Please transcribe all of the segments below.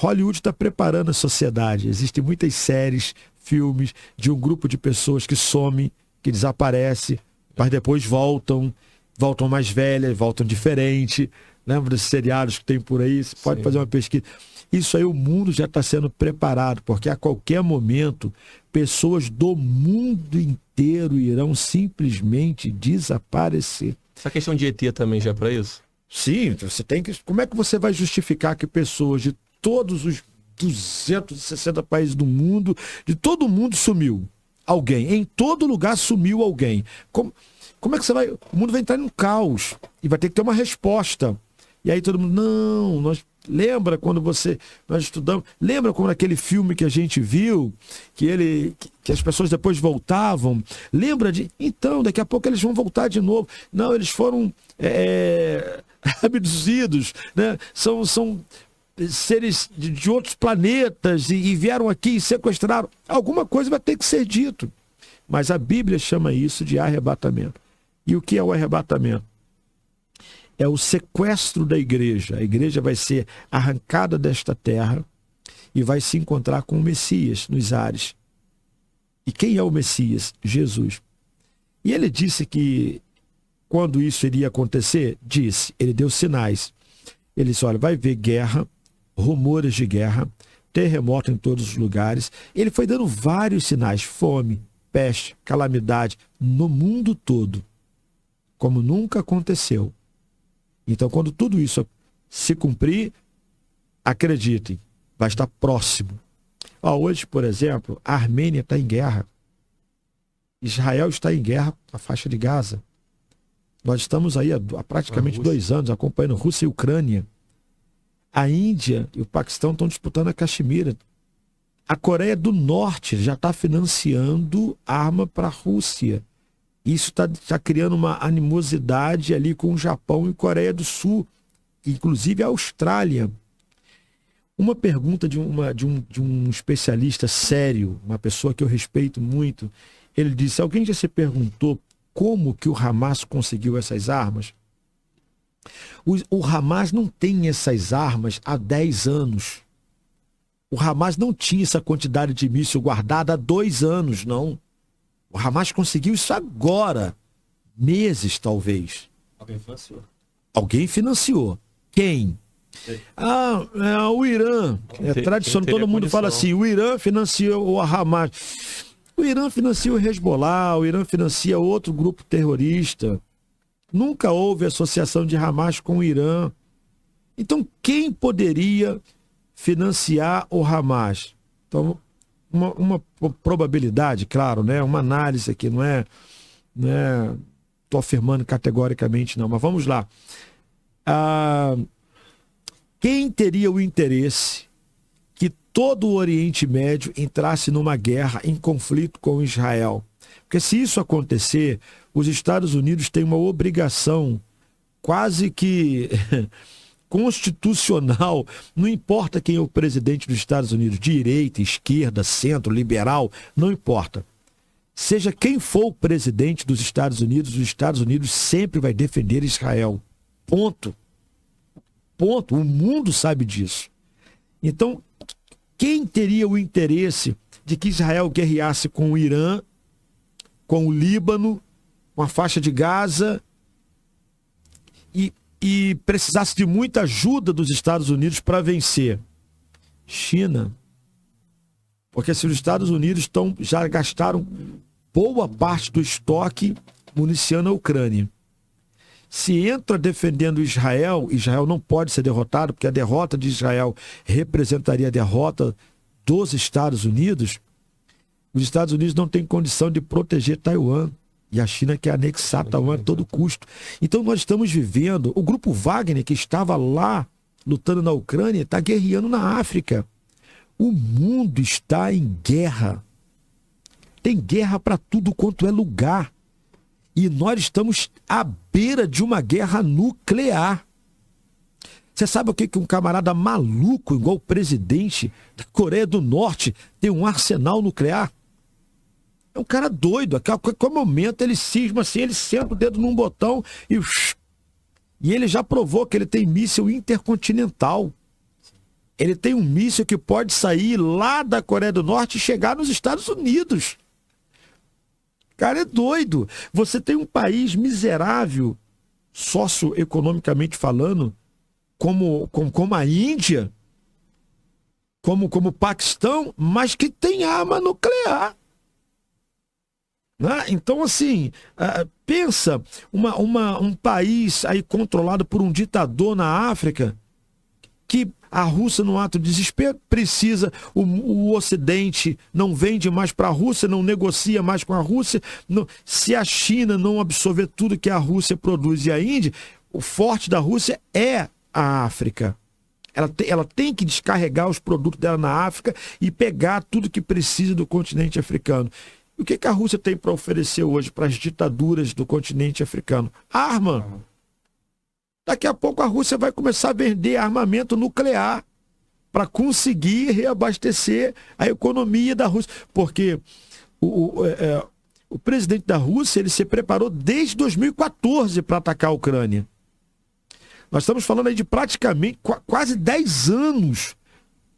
Hollywood está preparando a sociedade. Existem muitas séries, filmes de um grupo de pessoas que some, que desaparece, mas depois voltam mais velhas, voltam diferente. Lembra dos seriados que tem por aí? Você pode fazer uma pesquisa. Isso aí, o mundo já está sendo preparado, porque a qualquer momento, pessoas do mundo inteiro irão simplesmente desaparecer. Essa questão de ET também já é para isso? Sim, você tem que... Como é que você vai justificar que pessoas de todos os 260 países do mundo, de todo mundo sumiu alguém? Em todo lugar sumiu alguém. Como é que você vai... O mundo vai entrar em um caos e vai ter que ter uma resposta. E aí todo mundo, não, lembra quando nós estudamos, lembra como naquele filme que a gente viu, que as pessoas depois voltavam, lembra de, então, daqui a pouco eles vão voltar de novo. Não, eles foram abduzidos, né? São seres de outros planetas e vieram aqui e sequestraram. Alguma coisa vai ter que ser dito. Mas a Bíblia chama isso de arrebatamento. E o que é o arrebatamento? É o sequestro da igreja. A igreja vai ser arrancada desta terra e vai se encontrar com o Messias nos ares. E quem é o Messias? Jesus. E ele disse que quando isso iria acontecer, ele deu sinais. Ele disse, olha, vai haver guerra, rumores de guerra, terremoto em todos os lugares. Ele foi dando vários sinais, fome, peste, calamidade, no mundo todo, como nunca aconteceu. Então, quando tudo isso se cumprir, acreditem, vai estar próximo. Hoje, por exemplo, a Armênia está em guerra. Israel está em guerra com a faixa de Gaza. Nós estamos aí há praticamente 2 anos acompanhando Rússia e Ucrânia. A Índia e o Paquistão estão disputando a Caxemira. A Coreia do Norte já está financiando arma para a Rússia. Isso está criando uma animosidade ali com o Japão e Coreia do Sul, inclusive a Austrália. Uma pergunta de um especialista sério, uma pessoa que eu respeito muito, ele disse, alguém já se perguntou como que o Hamas conseguiu essas armas? O Hamas não tem essas armas há 10 anos. O Hamas não tinha essa quantidade de míssil guardada há 2 anos, não. O Hamas conseguiu isso agora. Meses, talvez. Alguém financiou. Quem? O Irã. É tradicional, todo mundo fala assim, o Irã financiou o Hamas. O Irã financia o Hezbollah, o Irã financia outro grupo terrorista. Nunca houve associação de Hamas com o Irã. Então, quem poderia financiar o Hamas? Então, uma probabilidade, claro, né? Uma análise aqui, não é estou afirmando categoricamente não, mas vamos lá. Quem teria o interesse que todo o Oriente Médio entrasse numa guerra, em conflito com Israel? Porque se isso acontecer, os Estados Unidos têm uma obrigação quase que constitucional, não importa quem é o presidente dos Estados Unidos, direita, esquerda, centro, liberal, não importa. Seja quem for o presidente dos Estados Unidos sempre vai defender Israel. Ponto. Ponto. O mundo sabe disso. Então, quem teria o interesse de que Israel guerreasse com o Irã, com o Líbano, com a faixa de Gaza e precisasse de muita ajuda dos Estados Unidos para vencer? China. Porque se os Estados Unidos já gastaram boa parte do estoque municiando a Ucrânia. Se entra defendendo Israel, Israel não pode ser derrotado, porque a derrota de Israel representaria a derrota dos Estados Unidos. Os Estados Unidos não têm condição de proteger Taiwan. E a China quer anexar Taiwan a todo custo. Então nós estamos vivendo... O grupo Wagner, que estava lá lutando na Ucrânia, está guerreando na África. O mundo está em guerra. Tem guerra para tudo quanto é lugar. E nós estamos à beira de uma guerra nuclear. Você sabe o que um camarada maluco, igual o presidente da Coreia do Norte, tem um arsenal nuclear? É um cara doido. A qualquer momento ele cisma assim, ele senta o dedo num botão e ele já provou que ele tem míssil intercontinental. Ele tem um míssil que pode sair lá da Coreia do Norte e chegar nos Estados Unidos. Cara, é doido. Você tem um país miserável, socioeconomicamente falando, como a Índia, como o Paquistão, mas que tem arma nuclear. Né? Então, assim, pensa, um país aí controlado por um ditador na África, que a Rússia, no ato de desespero, precisa, o Ocidente não vende mais para a Rússia, não negocia mais com a Rússia. Não, se a China não absorver tudo que a Rússia produz e a Índia, o forte da Rússia é a África. Ela tem que descarregar os produtos dela na África e pegar tudo que precisa do continente africano. E o que a Rússia tem para oferecer hoje para as ditaduras do continente africano? Arma. Daqui a pouco a Rússia vai começar a vender armamento nuclear para conseguir reabastecer a economia da Rússia. Porque o presidente da Rússia ele se preparou desde 2014 para atacar a Ucrânia. Nós estamos falando aí de praticamente quase 10 anos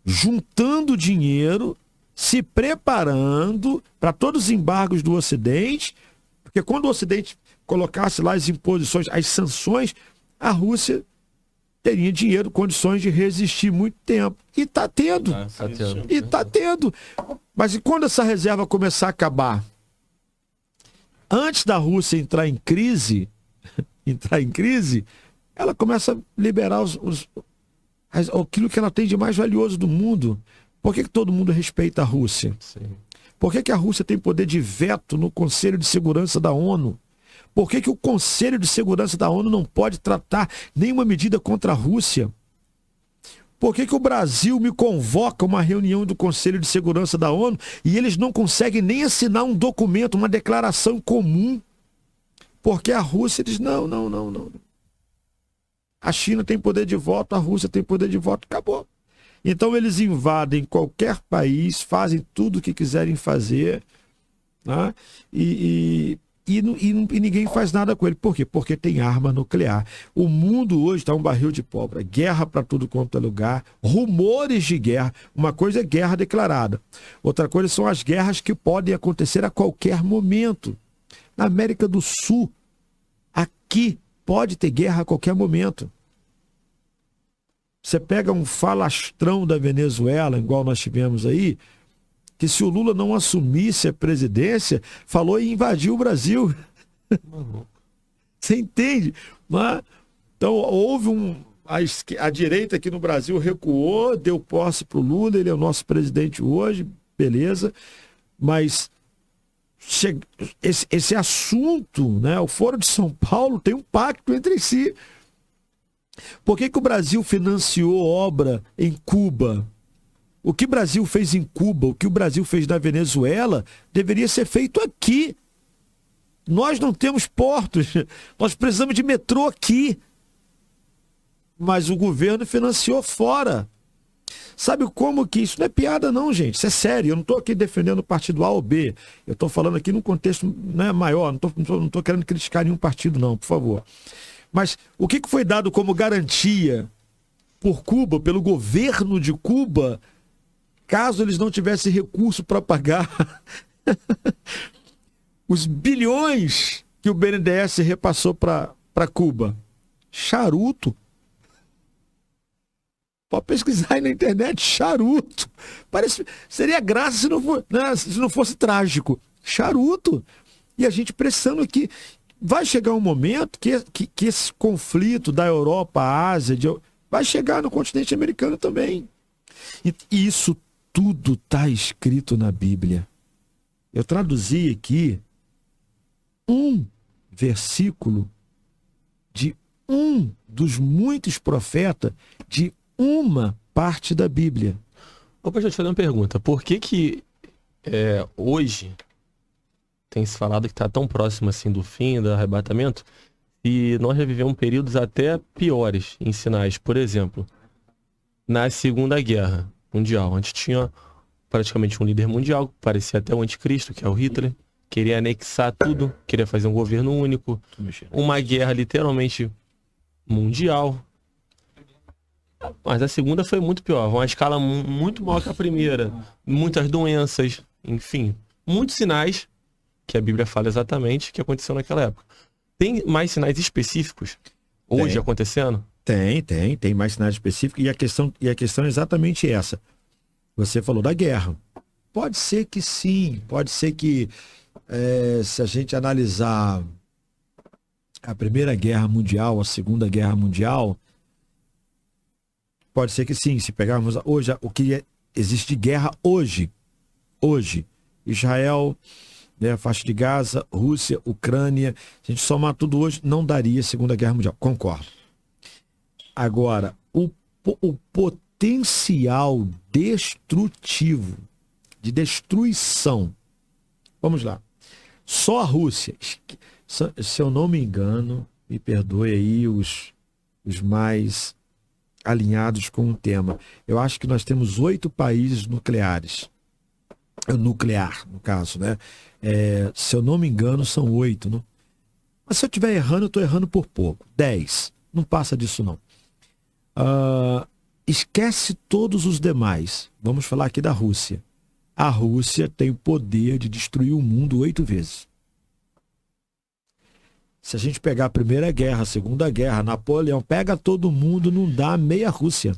juntando dinheiro, se preparando para todos os embargos do Ocidente, porque quando o Ocidente colocasse lá as imposições, as sanções, a Rússia teria dinheiro, condições de resistir muito tempo. E está tendo. E está tendo. Mas e quando essa reserva começar a acabar? Antes da Rússia entrar em crise, ela começa a liberar aquilo que ela tem de mais valioso do mundo. Por que todo mundo respeita a Rússia? Sim. Por que a Rússia tem poder de veto no Conselho de Segurança da ONU? Por que o Conselho de Segurança da ONU não pode tratar nenhuma medida contra a Rússia? Por que o Brasil me convoca uma reunião do Conselho de Segurança da ONU e eles não conseguem nem assinar um documento, uma declaração comum? Porque a Rússia diz, não. A China tem poder de voto, a Rússia tem poder de voto, acabou. Então eles invadem qualquer país, fazem tudo o que quiserem fazer, né? E ninguém faz nada com ele. Por quê? Porque tem arma nuclear. O mundo hoje está um barril de pólvora. Guerra para tudo quanto é lugar. Rumores de guerra. Uma coisa é guerra declarada. Outra coisa são as guerras que podem acontecer a qualquer momento. Na América do Sul, aqui, pode ter guerra a qualquer momento. Você pega um falastrão da Venezuela, igual nós tivemos aí, que se o Lula não assumisse a presidência, falou em invadir o Brasil. Você entende? Então, houve a direita aqui no Brasil recuou, deu posse para o Lula, ele é o nosso presidente hoje, beleza, mas esse assunto, né, o Foro de São Paulo tem um pacto entre si. Por que o Brasil financiou obra em Cuba? O que o Brasil fez em Cuba, o que o Brasil fez na Venezuela, deveria ser feito aqui. Nós não temos portos, nós precisamos de metrô aqui. Mas o governo financiou fora. Sabe como que isso não é piada não, gente? Isso é sério. Eu não estou aqui defendendo o partido A ou B. Eu estou falando aqui num contexto, né, maior. Não estou querendo criticar nenhum partido não, por favor. Mas o que foi dado como garantia por Cuba, pelo governo de Cuba, caso eles não tivessem recurso para pagar os bilhões que o BNDES repassou para Cuba? Charuto. Pode pesquisar aí na internet, charuto. Seria graça se não fosse trágico. Charuto. E a gente precisando aqui. Vai chegar um momento que esse conflito da Europa, Ásia, vai chegar no continente americano também. E isso tudo está escrito na Bíblia. Eu traduzi aqui um versículo de um dos muitos profetas de uma parte da Bíblia. Opa, deixa eu te fazer uma pergunta. Por que hoje tem se falado que está tão próximo assim do fim, do arrebatamento, e nós já vivemos períodos até piores em sinais? Por exemplo, na Segunda Guerra Mundial, onde tinha praticamente um líder mundial, parecia até o anticristo, que é o Hitler, queria anexar tudo, queria fazer um governo único, uma guerra literalmente mundial. Mas a segunda foi muito pior, uma escala muito maior que a primeira. Muitas doenças, enfim, muitos sinais que a Bíblia fala exatamente que aconteceu naquela época. Tem mais sinais específicos hoje acontecendo? Tem mais sinais específicos, e a questão é exatamente essa. Você falou da guerra. Pode ser que sim, pode ser que se a gente analisar a Primeira Guerra Mundial, a Segunda Guerra Mundial, pode ser que sim, se pegarmos hoje, existe de guerra hoje, Israel, né, faixa de Gaza, Rússia, Ucrânia, se a gente somar tudo hoje, não daria Segunda Guerra Mundial, concordo. Agora, o potencial destrutivo, de destruição, vamos lá, só a Rússia, se eu não me engano, me perdoe aí os mais alinhados com o tema, eu acho que nós temos 8 países nucleares, nuclear, no caso, né? Se eu não me engano, são 8, não? Mas se eu estiver errando, eu estou errando por pouco. 10, não passa disso não. Esquece todos os demais. Vamos falar aqui da Rússia. A Rússia tem o poder de destruir o mundo 8 vezes. Se a gente pegar a Primeira Guerra, a Segunda Guerra, Napoleão, pega todo mundo, não dá meia Rússia.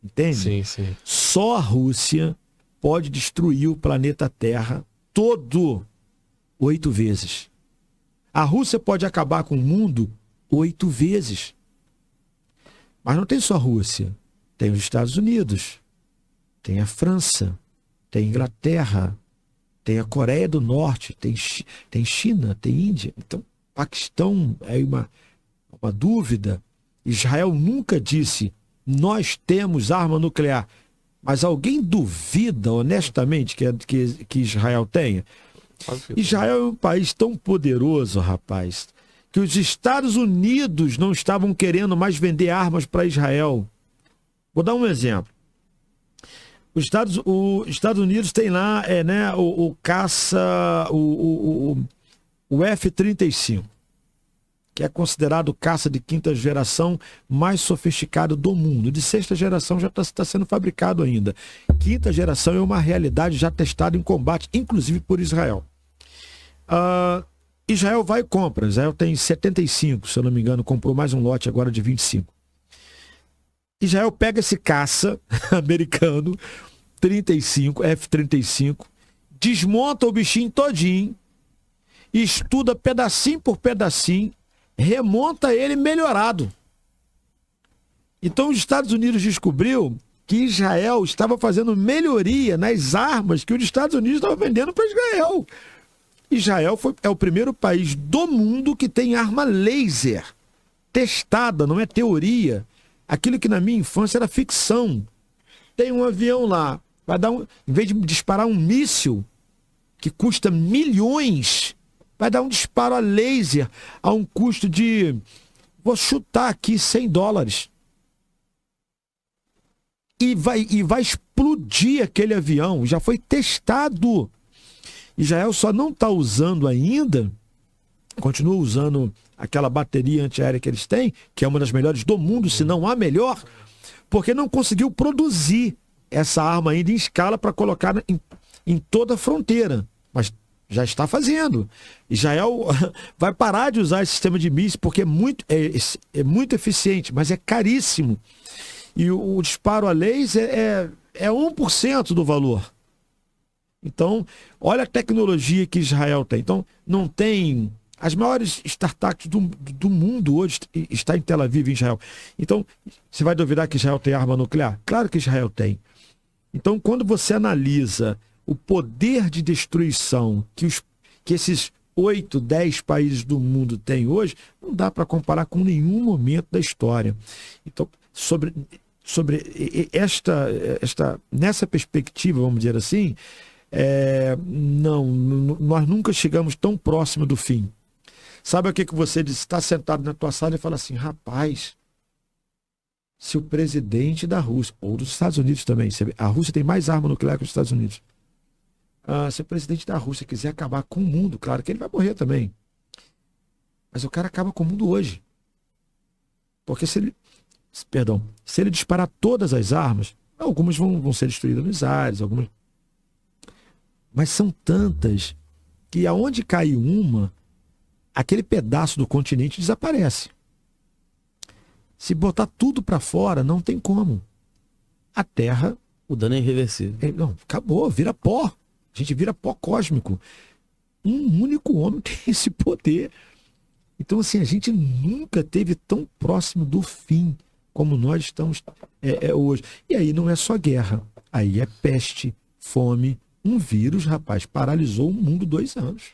Entende? Sim, sim. Só a Rússia pode destruir o planeta Terra todo 8 vezes. A Rússia pode acabar com o mundo 8 vezes. Mas não tem só a Rússia. Tem os Estados Unidos, tem a França, tem a Inglaterra, tem a Coreia do Norte, tem China, tem Índia. Então, Paquistão é uma dúvida. Israel nunca disse, nós temos arma nuclear. Mas alguém duvida, honestamente, que Israel tenha? Israel é um país tão poderoso, rapaz, que os Estados Unidos não estavam querendo mais vender armas para Israel. Vou dar um exemplo. Os Estados Unidos tem lá o caça, o F-35, que é considerado o caça de 5ª geração mais sofisticado do mundo. De 6ª geração já está sendo fabricado ainda. 5ª geração é uma realidade já testada em combate, inclusive por Israel. Israel vai e compra. Israel tem 75, se eu não me engano, comprou mais um lote agora de 25. Israel pega esse caça americano, F-35, desmonta o bichinho todinho, estuda pedacinho por pedacinho, remonta ele melhorado. Então os Estados Unidos descobriu que Israel estava fazendo melhoria nas armas que os Estados Unidos estavam vendendo para Israel. Israel é o primeiro país do mundo que tem arma laser testada, não é teoria. Aquilo que na minha infância era ficção. Tem um avião lá, em vez de disparar um míssil que custa milhões, vai dar um disparo a laser a um custo de, vou chutar aqui, $100. E vai explodir aquele avião. Já foi testado. Israel só não está usando ainda, continua usando aquela bateria antiaérea que eles têm, que é uma das melhores do mundo, se não a melhor, porque não conseguiu produzir essa arma ainda em escala para colocar em toda a fronteira. Mas já está fazendo. Israel vai parar de usar esse sistema de mísseis porque é muito eficiente, mas é caríssimo. E o disparo a laser é 1% do valor. Então, olha a tecnologia que Israel tem. Então, não tem... As maiores startups do mundo hoje está em Tel Aviv, em Israel. Então, você vai duvidar que Israel tem arma nuclear? Claro que Israel tem. Então, quando você analisa o poder de destruição que esses 8, 10 países do mundo têm hoje, não dá para comparar com nenhum momento da história. Então, sobre nessa perspectiva, vamos dizer assim, nós nunca chegamos tão próximo do fim. Sabe o que você diz? Está sentado na tua sala e fala assim, rapaz, se o presidente da Rússia, ou dos Estados Unidos também, a Rússia tem mais arma nuclear que os Estados Unidos. Se o presidente da Rússia quiser acabar com o mundo, claro que ele vai morrer também. Mas o cara acaba com o mundo hoje. Porque se Perdão, se ele disparar todas as armas, algumas vão ser destruídas nos ares, algumas... Mas são tantas que aonde cai uma, aquele pedaço do continente desaparece. Se botar tudo para fora, não tem como. A Terra... O dano é irreversível. Não, acabou, vira pó. A gente vira pó cósmico. Um único homem tem esse poder. Então, assim, a gente nunca esteve tão próximo do fim como nós estamos hoje. E aí não é só guerra. Aí é peste, fome. Um vírus, rapaz, paralisou o mundo 2 anos.